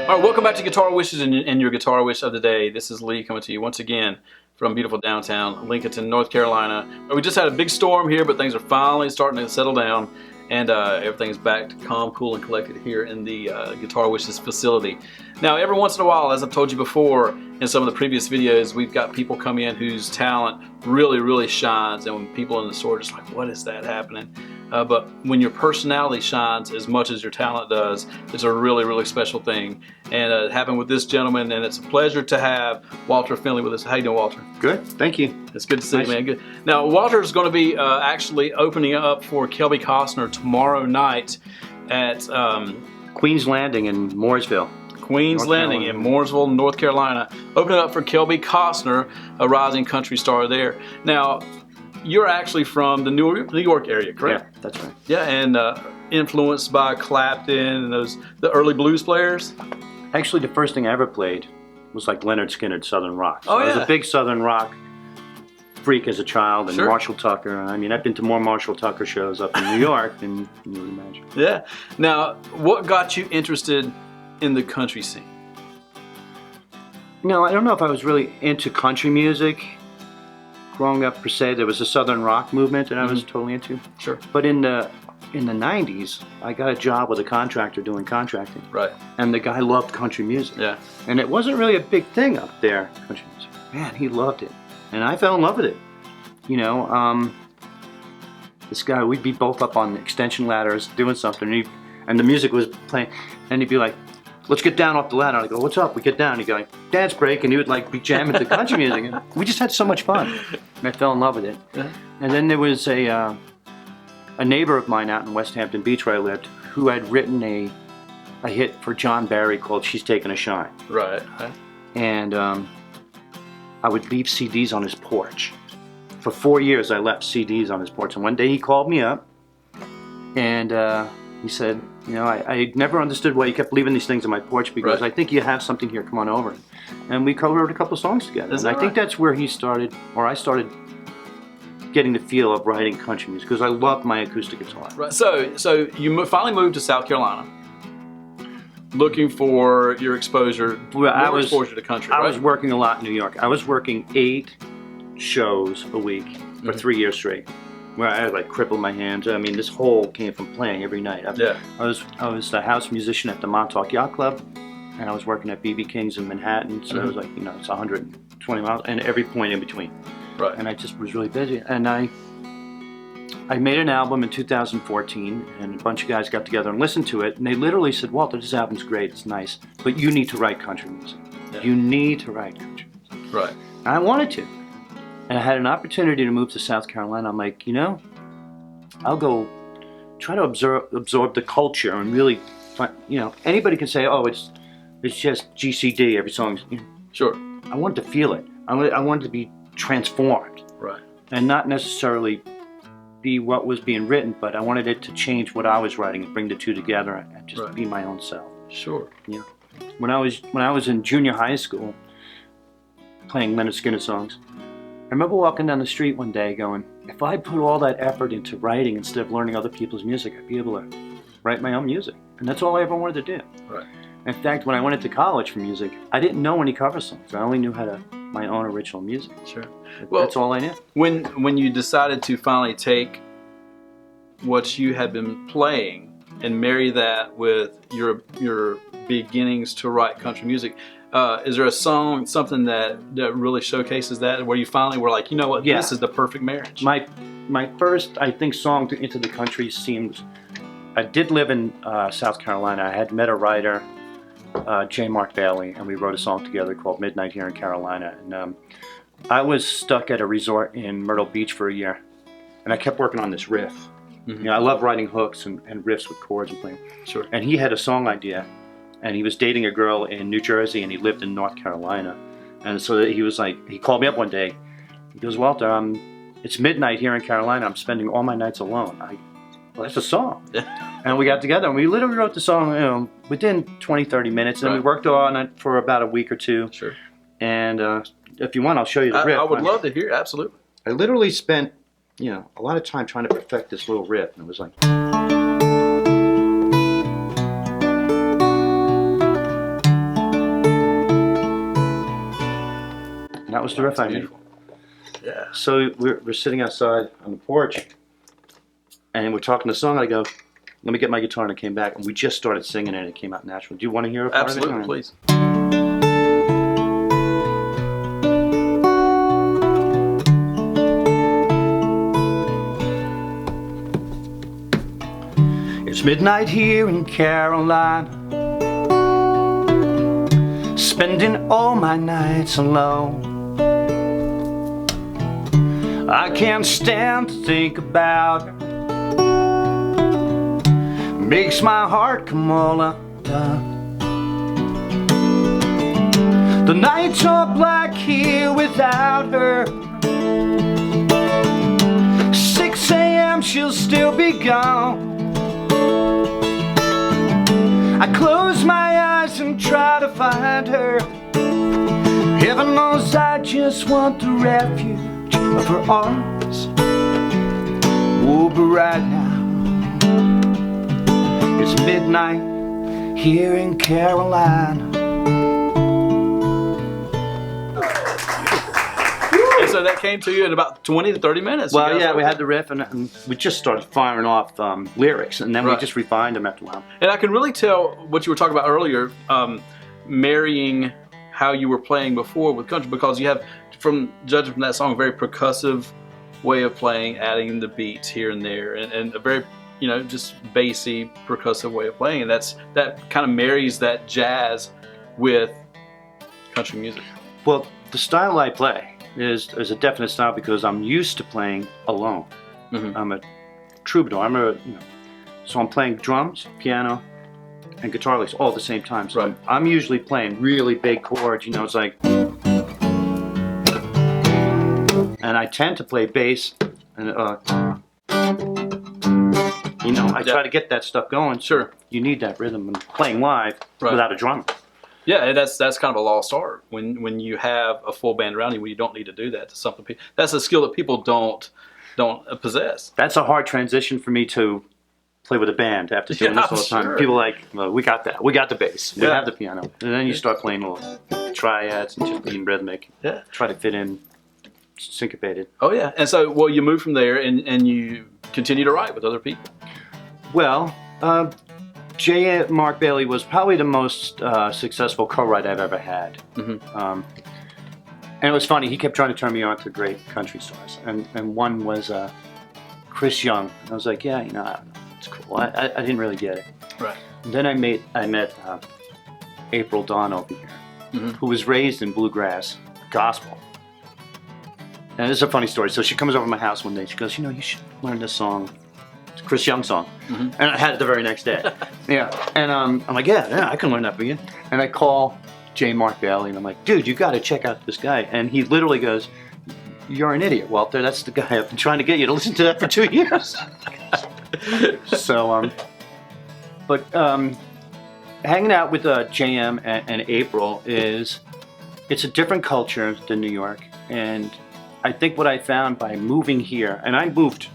All right, welcome back to Guitar Wishes and your Guitar Wish of the day. This is Lee coming to you once again from beautiful downtown Lincoln, North Carolina. We just had a big storm here, but things are finally starting to settle down, and everything's back to calm, cool, and collected here in the Guitar Wishes facility. Now, every once in a while, as I've told you before in some of the previous videos, we've got people come in whose talent really, really shines, and when people in the store are just like, what is that happening? But when your personality shines as much as your talent does, it's a really, really special thing. And it happened with this gentleman, and it's a pleasure to have Walter Finley with us. How you doing, Walter? Good, thank you. It's good to see you, man. Good. Now, Walter's going to be actually opening up for KELBY COSTNER tomorrow night at Queen's Landing in Mooresville. Queen's Landing in Mooresville, North Carolina. Opening up for KELBY COSTNER, a rising country star there. Now, you're actually from the New York area, correct? Yeah, that's right. Yeah, and influenced by Clapton and the early blues players? Actually, the first thing I ever played was like Leonard Skinner's Southern Rock. So Oh, yeah. I was a big Southern Rock freak as a child, and Sure. Marshall Tucker. I mean, I've been to more Marshall Tucker shows up in New York than you would imagine. Yeah. Now, what got you interested in the country scene? No, I don't know if I was really into country music growing up per se. There was a Southern Rock movement that I was totally into. Sure. But in the 90s, I got a job with a contractor doing contracting. Right. And the guy loved country music. Yeah. And it wasn't really a big thing up there, country music. Man, he loved it. And I fell in love with it. You know, this guy, we'd be both up on extension ladders doing something, and the music was playing, and he'd be like, let's get down off the ladder. I'd go, what's up? We get down. He'd go, dance break, and he would like be jamming to country music. And we just had so much fun. And I fell in love with it. Yeah. And then there was a neighbor of mine out in West Hampton Beach where I lived who had written a hit for John Barry called She's Taking a Shine. Right. And I would leave CDs on his porch. For 4 years I left CDs on his porch, and one day he called me up and he said, you know, I never understood why you kept leaving these things on my porch, because Right. I think you have something here, come on over. And we co-wrote a couple of songs together. Is And that I think right? that's where he started, or I started getting the feel of writing country music, because I loved my acoustic guitar. Right. So you finally moved to South Carolina, looking for your exposure, Well, exposure to country. I right? was working a lot in New York. I was working 8 shows a week for 3 years straight, where I like crippled my hands. I mean, this whole came from playing every night. Yeah. I was the house musician at the Montauk Yacht Club, and I was working at BB King's in Manhattan. So it was like, you know, it's 120 miles, and every point in between. Right. And I just was really busy. And I made an album in 2014, and a bunch of guys got together and listened to it, and they literally said, Walter, this album's great, it's nice, but you need to write country music. Yeah. You need to write country music. Right. And I wanted to. And I had an opportunity to move to South Carolina. I'm like, you know, I'll go try to absorb the culture and really, you know, anybody can say, oh, it's just GCD, every song. You know. Sure. I wanted to feel it. I wanted to be transformed. Right. And not necessarily be what was being written, but I wanted it to change what I was writing and bring the two together and just Right. be my own self. Sure. Yeah. When I was in junior high school playing Leonard Skinner songs, I remember walking down the street one day going, if I put all that effort into writing instead of learning other people's music, I'd be able to write my own music. And that's all I ever wanted to do. Right. In fact, when I went into college for music, I didn't know any cover songs. I only knew how to my own original music. Sure. That's all I knew. When you decided to finally take what you had been playing and marry that with your beginnings to write country music, is there a song, something that really showcases that, where you finally were like, you know what, Yeah. this is the perfect marriage? My first, I think, song into the country seemed, I did live in South Carolina. I had met a writer, J. Mark Bailey, and we wrote a song together called Midnight here in Carolina. And I was stuck at a resort in Myrtle Beach for a year, and I kept working on this riff. You know, I love writing hooks and riffs with chords and playing. Sure. And he had a song idea, and he was dating a girl in New Jersey, and he lived in North Carolina. And so he was like, he called me up one day. He goes, Walter, it's midnight here in Carolina. I'm spending all my nights alone. Well, that's a song. And we got together, and we literally wrote the song, you know, within 20, 30 minutes. And we worked on it for about a week or two. Sure. And if you want, I'll show you the riff. I would love to hear, absolutely. I literally spent, you know, a lot of time trying to perfect this little riff, and it was like. That was the riff I made. Beautiful. Yeah. So we're sitting outside on the porch, and we're talking the song. I go, let me get my guitar, and I came back, and we just started singing it, and it came out natural. Do you want to hear a part Absolutely, of it? please. It's midnight here in Carolina, spending all my nights alone. I can't stand to think about her, makes my heart come all undone. The nights are black here without her. 6 a.m. she'll still be gone. I close my eyes and try to find her. Heaven knows I just want the refuge of her arms. Oh, but right now it's midnight here in Carolina. And so that came to you in about 20 to 30 minutes. Well, yeah, we had the riff, and we just started firing off lyrics, and then we Right. just refined them after a while. And I can really tell what you were talking about earlier, marrying how you were playing before with country, because you have, from judging from that song, a very percussive way of playing, adding the beats here and there, and a very, you know, just bassy, percussive way of playing, and that kind of marries that jazz with country music. Well, the style I play is a definite style because I'm used to playing alone. Mhm. I'm a troubadour. So I'm playing drums, piano, and guitar licks all at the same time. So Right. I'm usually playing really big chords. You know, it's like, and I tend to play bass, and you know, I try to get that stuff going. Sure. You need that rhythm and playing live Right. without a drummer. Yeah, and that's kind of a lost art when you have a full band around you. When you don't need to do that, that's a skill that people don't possess. That's a hard transition for me to play with a band after doing Yeah, this all the time. sure. People are like, well, we got that. We got the bass. We Yeah. have the piano. And then you start playing little triads and just being rhythmic. Yeah. Try to fit in syncopated. Oh yeah, and so well, you moved from there and you continue to write with other people. Well, J. Mark Bailey was probably the most successful co-writer I've ever had. Mm-hmm. And it was funny, he kept trying to turn me on to great country stars. And one was Chris Young. And I was like, yeah, you know, I don't know, it's cool. I didn't really get it. Right. And then I met April Dawn over here, Mhm. who was raised in bluegrass gospel. And this is a funny story. So she comes over to my house one day. She goes, you know, you should learn this song. It's a Chris Young song. Mhm. And I had it the very next day. Yeah. And I'm like, yeah, I can learn that for you. And I call J. Mark Bailey, and I'm like, dude, you got to check out this guy. And he literally goes, you're an idiot, Walter. That's the guy I've been trying to get you to listen to that for 2 years. So, hanging out with JM and April it's a different culture than New York. And I think what I found by moving here, and I moved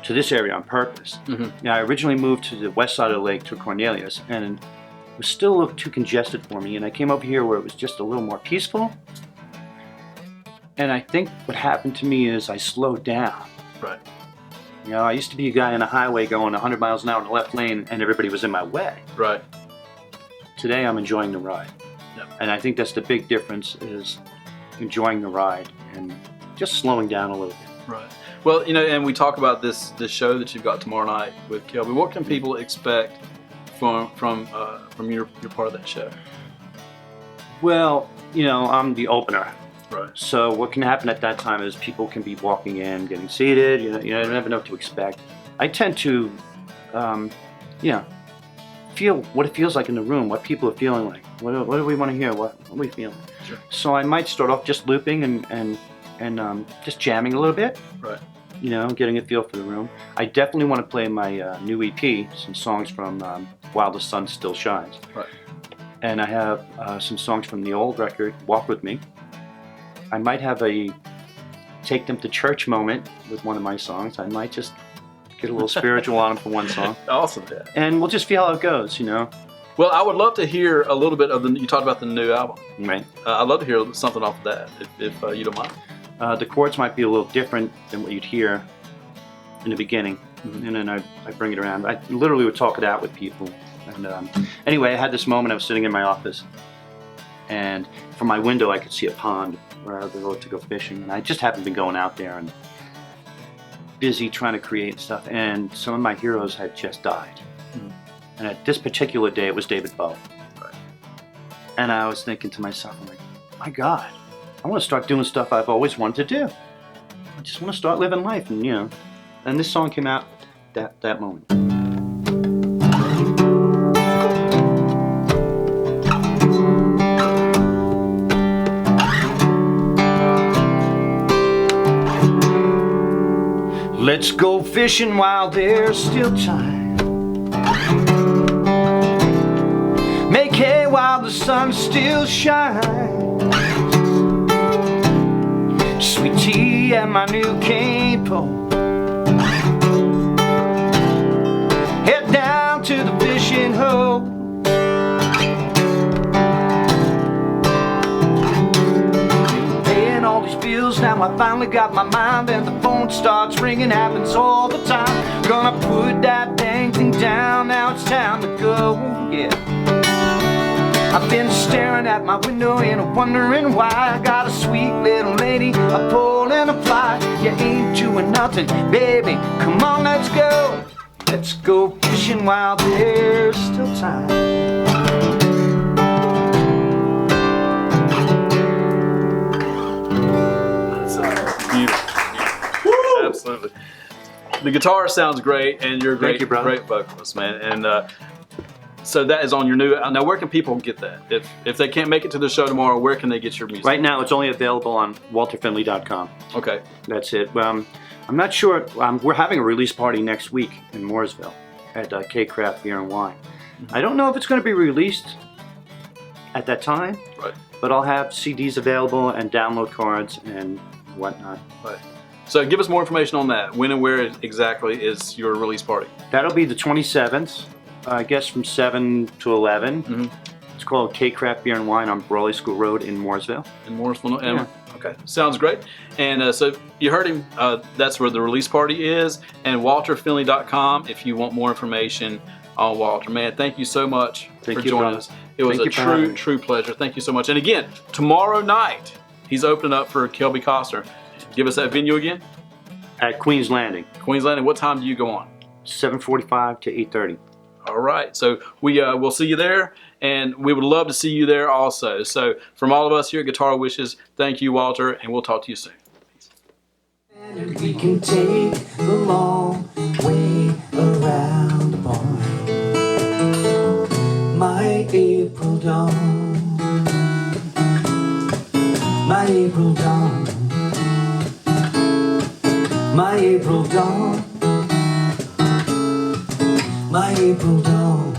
to this area on purpose. Mhm. Now, I originally moved to the west side of the lake to Cornelius, and it was still a little too congested for me. And I came over here where it was just a little more peaceful. And I think what happened to me is I slowed down. Right. You know, I used to be a guy on a highway going 100 miles an hour in the left lane, and everybody was in my way. Right. Today, I'm enjoying the ride. Yep. And I think that's the big difference, is enjoying the ride and just slowing down a little bit. Right. Well, you know, and we talk about this show that you've got tomorrow night with KELBY. What can people expect from your part of that show? Well, you know, I'm the opener. Right. So what can happen at that time is people can be walking in, getting seated. You never know what to expect. I tend to, feel what it feels like in the room, what people are feeling like. What do we want to hear? What are we feeling? Sure. So I might start off just looping and just jamming a little bit. Right. You know, getting a feel for the room. I definitely want to play my new EP, some songs from While the Sun Still Shines. Right. And I have some songs from the old record, Walk With Me. I might have a take them to church moment with one of my songs. I might just get a little spiritual on them for one song. Awesome. Yeah. And we'll just see how it goes, you know. Well, I would love to hear a little bit of you talked about the new album. Right. I'd love to hear something off of that, if you don't mind. The chords might be a little different than what you'd hear in the beginning, and then I bring it around. I literally would talk it out with people. And anyway, I had this moment. I was sitting in my office, and from my window I could see a pond where I would to go fishing. And I just happened to be going out there and busy trying to create stuff. And some of my heroes had just died. And at this particular day, it was David Bowie. Right. And I was thinking to myself, I'm like, my God, I want to start doing stuff I've always wanted to do. I just want to start living life, and and this song came out that moment. Let's go fishing while there's still time. Make hay while the sun still shines. Sweet tea and my new cane pole. Head down to the fishing hole. Paying all these bills, now I finally got my mind, and the phone starts ringing, happens all the time. Gonna put that dang thing down, now it's time to go, yeah. I've been staring at my window and wondering why I got a sweet little lady, a pole and a fly. You ain't doing nothing, baby, come on, let's go. Let's go fishing while there's still time. Beautiful. Absolutely. The guitar sounds great, and you're a great, Thank you, brother. great vocalist, man. And so that is on your new. Now, where can people get that? If they can't make it to the show tomorrow, where can they get your music? Right now, it's only available on WalterFinley.com. Okay. That's it. I'm not sure. We're having a release party next week in Mooresville at K Craft Beer and Wine. I don't know if it's going to be released at that time, Right. but I'll have CDs available and download cards and whatnot. Right. So give us more information on that. When and where exactly is your release party? That'll be the 27th, I guess from 7 to 11. Mm-hmm. It's called K Craft Beer and Wine on Brawley School Road in Mooresville. In Morrisville? Yeah. Okay, sounds great. And so you heard him, that's where the release party is, and WalterFinley.com if you want more information on Walter. Man, thank you so much for joining us. It was a true pleasure. Thank you so much. And again, tomorrow night, he's opening up for KELBY COSTNER. Give us that venue again. At Queen's Landing. Queen's Landing, what time do you go on? 7:45 to 8:30. All right, so we'll see you there, and we would love to see you there also. So from all of us here at Guitar Wishes, thank you, Walter, and we'll talk to you soon. Peace. And we can take the long way around the barn. My April dawn, my April dawn, my April dawn, my April dawn.